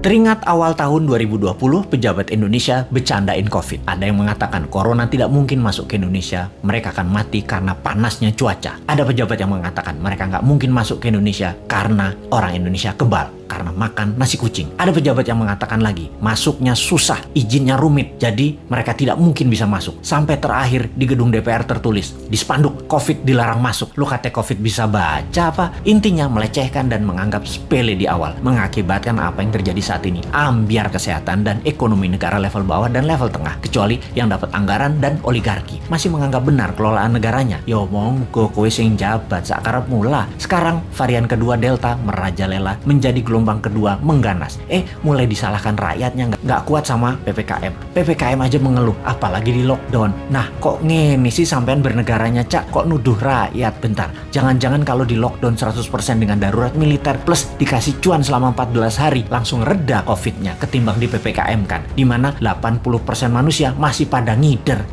Teringat awal tahun 2020, pejabat Indonesia bercandain COVID. Ada yang mengatakan corona tidak mungkin masuk ke Indonesia, mereka akan mati karena panasnya cuaca. Ada pejabat yang mengatakan mereka nggak mungkin masuk ke Indonesia karena orang Indonesia kebal, karena makan nasi kucing. Ada pejabat yang mengatakan lagi, masuknya susah, izinnya rumit, jadi mereka tidak mungkin bisa masuk. Sampai terakhir di gedung DPR tertulis, di spanduk, COVID dilarang masuk. Lu kata COVID bisa baca apa? Intinya melecehkan dan menganggap sepele di awal, mengakibatkan apa yang terjadi saat ini. Ambiar kesehatan dan ekonomi negara level bawah dan level tengah, kecuali yang dapat anggaran dan oligarki masih menganggap benar kelolaan negaranya. Yo monggo kowe sing jabat sakarep mula. Sekarang varian kedua Delta merajalela, menjadi gelombang kedua mengganas. Mulai disalahkan rakyatnya nggak kuat sama PPKM. PPKM aja mengeluh, apalagi di lockdown. Nah kok ngene sih sampean bernegaranya, Cak? Kok nuduh rakyat? Bentar, jangan-jangan kalau di lockdown 100% dengan darurat militer plus dikasih cuan selama 14 hari langsung reda COVID-nya ketimbang di PPKM kan, dimana 80% manusia masih pada ngider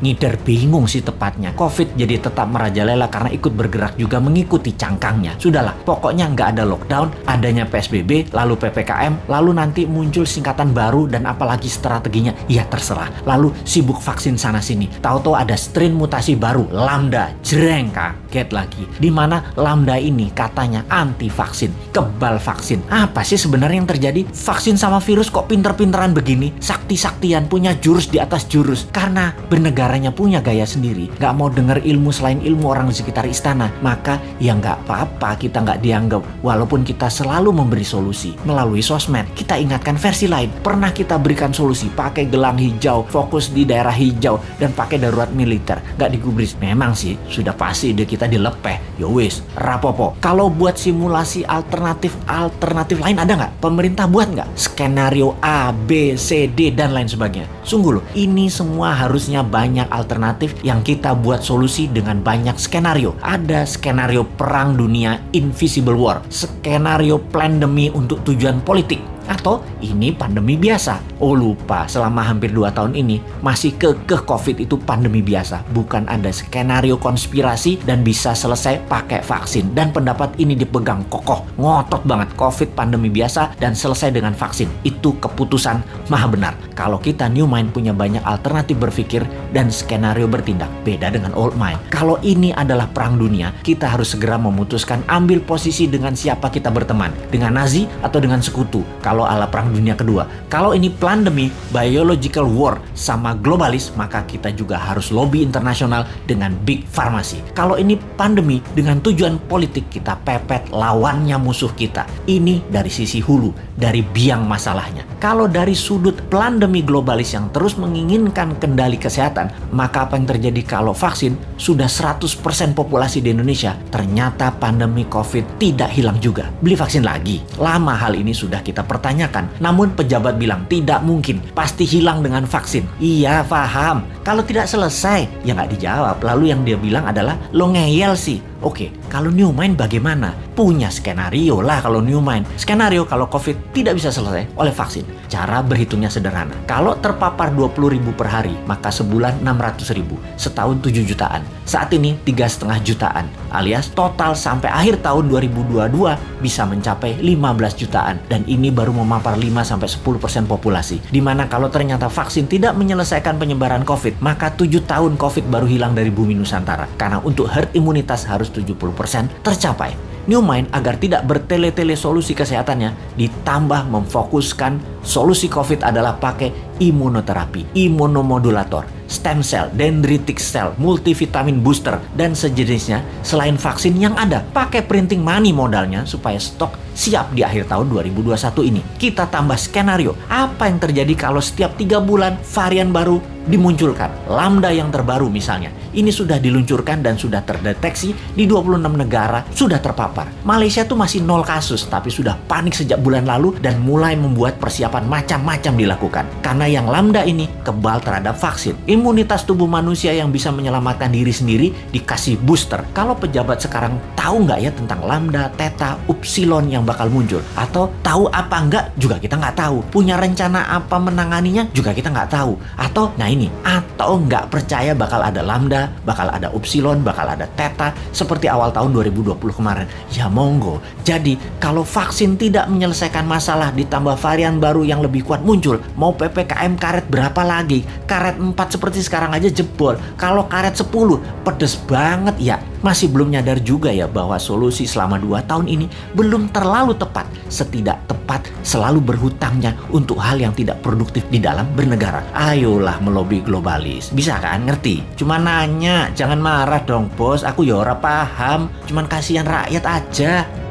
bingung sih tepatnya. COVID jadi tetap merajalela karena ikut bergerak juga mengikuti cangkangnya. Sudahlah, pokoknya nggak ada lockdown, adanya PSBB, lalu PPKM, lalu nanti muncul singkatan baru dan apalagi strateginya, ya terserah. Lalu sibuk vaksin sana sini, tahu-tahu ada strain mutasi baru, Lambda, jreng, kaget lagi. Dimana Lambda ini katanya anti vaksin, kebal vaksin. Apa sih sebenarnya yang terjadi? Vaksin sama virus kok pinter-pinteran begini, sakti-saktian, punya jurus di atas jurus. Karena bernegaranya punya gaya sendiri, gak mau denger ilmu selain ilmu orang di sekitar istana, maka ya gak apa-apa kita gak dianggap. Walaupun kita selalu memberi solusi melalui sosmed, kita ingatkan versi lain. Pernah kita berikan solusi pakai gelang hijau, fokus di daerah hijau, dan pakai darurat militer, gak digubris. Memang sih sudah pasti ide kita dilepeh. Yowis, rapopo. Kalau buat simulasi alternatif lain ada nggak? Pemerintah buat nggak? Skenario A, B, C, D, dan lain sebagainya. Sungguh loh, ini semua harusnya banyak alternatif yang kita buat solusi dengan banyak skenario. Ada skenario perang dunia invisible war, skenario pandemi untuk tujuan politik, atau ini pandemi biasa. Oh lupa, selama hampir 2 tahun ini masih kekeh COVID itu pandemi biasa, bukan ada skenario konspirasi dan bisa selesai pakai vaksin. Dan pendapat ini dipegang kokoh, ngotot banget. COVID pandemi biasa dan selesai dengan vaksin, itu keputusan maha benar. Kalau kita New Mind punya banyak alternatif berpikir dan skenario bertindak, beda dengan Old Mind. Kalau ini adalah perang dunia, kita harus segera memutuskan ambil posisi dengan siapa kita berteman, dengan Nazi atau dengan sekutu. Kalau ala perang dunia kedua, kalau ini pandemi, biological war sama globalis, maka kita juga harus lobby internasional dengan big pharmacy. Kalau ini pandemi dengan tujuan politik, kita pepet lawannya musuh kita. Ini dari sisi hulu, dari biang masalahnya. Kalau dari sudut pandemi globalis yang terus menginginkan kendali kesehatan, maka apa yang terjadi kalau vaksin sudah 100% populasi di Indonesia, ternyata pandemi COVID tidak hilang juga? Beli vaksin lagi? Lama hal ini sudah kita pertanyakan, namun pejabat bilang tidak mungkin, pasti hilang dengan vaksin. Iya paham, kalau tidak selesai ya nggak dijawab. Lalu yang dia bilang adalah lo ngeyel sih. Oke, kalau New Mind bagaimana? Punya skenario lah kalau New Mind. Skenario kalau COVID tidak bisa selesai oleh vaksin. Cara berhitungnya sederhana. Kalau terpapar 20.000 per hari, maka sebulan 600.000, setahun 7 jutaan. Saat ini 3,5 jutaan, alias total sampai akhir tahun 2022 bisa mencapai 15 jutaan. Dan ini baru memapar 5-10% populasi. Dimana kalau ternyata vaksin tidak menyelesaikan penyebaran COVID, maka 7 tahun COVID baru hilang dari bumi Nusantara. Karena untuk herd imunitas harus 70% tercapai. New Mind agar tidak bertele-tele solusi kesehatannya, ditambah memfokuskan solusi COVID adalah pakai imunoterapi, imunomodulator, stem cell, dendritic cell, multivitamin booster, dan sejenisnya selain vaksin yang ada. Pakai printing money modalnya supaya stok siap di akhir tahun 2021 ini. Kita tambah skenario, apa yang terjadi kalau setiap 3 bulan varian baru dimunculkan. Lambda yang terbaru misalnya, ini sudah diluncurkan dan sudah terdeteksi di 26 negara, sudah terpapar. Malaysia tuh masih 0 kasus, tapi sudah panik sejak bulan lalu dan mulai membuat persiapan macam-macam dilakukan. Karena yang Lambda ini kebal terhadap vaksin. Imunitas tubuh manusia yang bisa menyelamatkan diri sendiri dikasih booster. Kalau pejabat sekarang tahu nggak ya tentang Lambda, Theta, Upsilon yang bakal muncul? Atau tahu apa enggak juga kita nggak tahu. Punya rencana apa menanganinya juga kita nggak tahu. Atau nah ini. Atau nggak percaya bakal ada lambda, bakal ada upsilon, bakal ada theta seperti awal tahun 2020 kemarin. Ya monggo. Jadi kalau vaksin tidak menyelesaikan masalah ditambah varian baru yang lebih kuat muncul, mau PPKM karet berapa lagi? Karet 4 seperti sekarang aja jebol. Kalau karet 10 pedes banget ya. Masih belum nyadar juga ya bahwa solusi selama 2 tahun ini belum terlalu tepat. Setidak tepat selalu berhutangnya untuk hal yang tidak produktif di dalam bernegara. Ayolah melobi globalis. Bisa kan? Ngerti? Cuma nanya, jangan marah dong bos. Aku ya ora paham. Cuman kasihan rakyat aja.